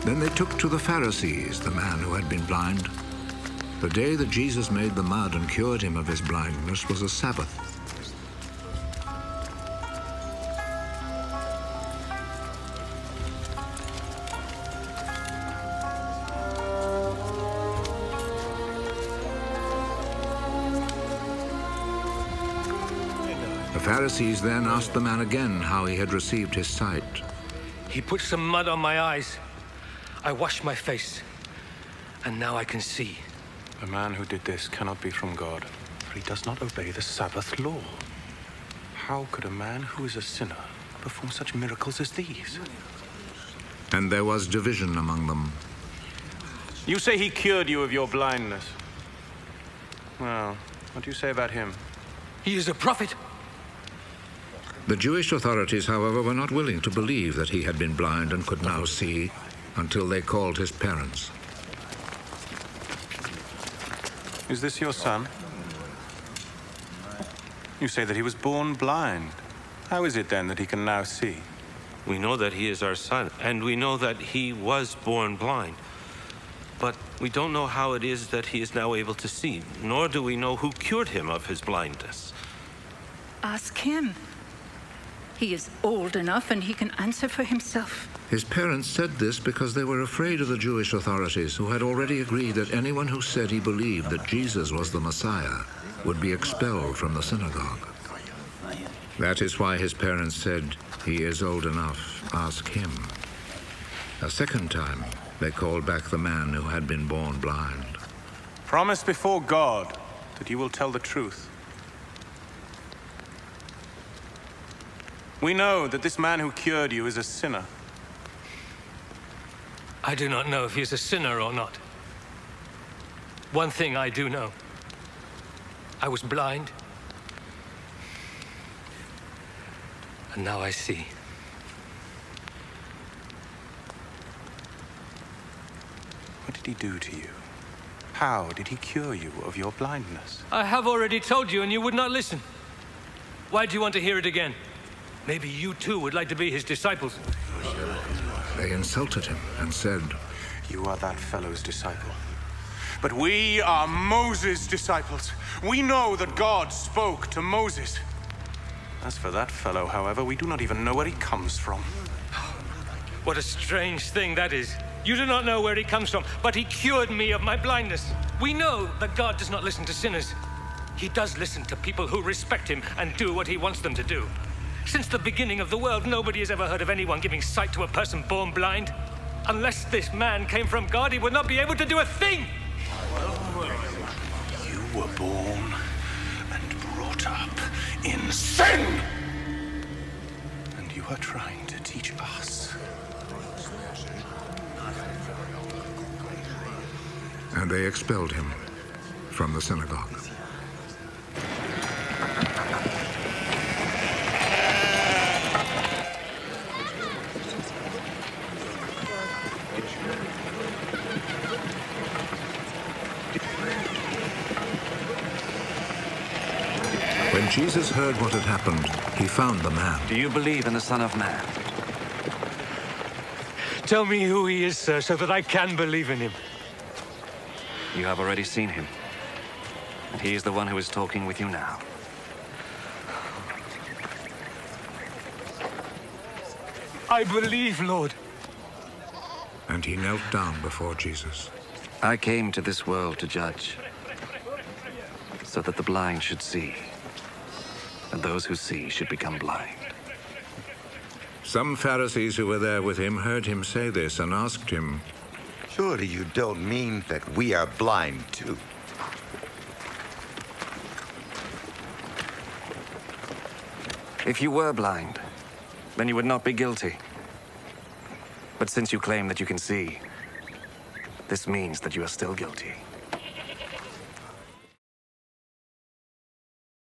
Then they took to the Pharisees the man who had been blind. The day that Jesus made the mud and cured him of his blindness was a Sabbath. The Pharisees then asked the man again how he had received his sight. He put some mud on my eyes. I washed my face, and now I can see. The man who did this cannot be from God, for he does not obey the Sabbath law. How could a man who is a sinner perform such miracles as these? And there was division among them. You say he cured you of your blindness. Well, what do you say about him? He is a prophet. The Jewish authorities, however, were not willing to believe that he had been blind and could now see until they called his parents. Is this your son? You say that he was born blind. How is it then that he can now see? We know that he is our son, and we know that he was born blind. But we don't know how it is that he is now able to see, nor do we know who cured him of his blindness. Ask him. He is old enough and he can answer for himself. His parents said this because they were afraid of the Jewish authorities, who had already agreed that anyone who said he believed that Jesus was the Messiah would be expelled from the synagogue. That is why his parents said, "He is old enough, ask him." A second time, they called back the man who had been born blind. Promise before God that you will tell the truth. We know that this man who cured you is a sinner. I do not know if he is a sinner or not. One thing I do know. I was blind, and now I see. What did he do to you? How did he cure you of your blindness? I have already told you, and you would not listen. Why do you want to hear it again? Maybe you too would like to be his disciples. They insulted him and said, You are that fellow's disciple. But we are Moses' disciples. We know that God spoke to Moses. As for that fellow, however, we do not even know where he comes from. What a strange thing that is. You do not know where he comes from, but he cured me of my blindness. We know that God does not listen to sinners. He does listen to people who respect him and do what he wants them to do. Since the beginning of the world, nobody has ever heard of anyone giving sight to a person born blind. Unless this man came from God, he would not be able to do a thing. You were born and brought up in sin! And you are trying to teach us. and they expelled him from the synagogue. When Jesus heard what had happened, he found the man. Do you believe in the Son of Man? Tell me who he is, sir, so that I can believe in him. You have already seen him. And he is the one who is talking with you now. I believe, Lord. And he knelt down before Jesus. I came to this world to judge, so that the blind should see, and those who see should become blind. Some Pharisees who were there with him heard him say this and asked him, Surely you don't mean that we are blind too? If you were blind, then you would not be guilty. But since you claim that you can see, this means that you are still guilty.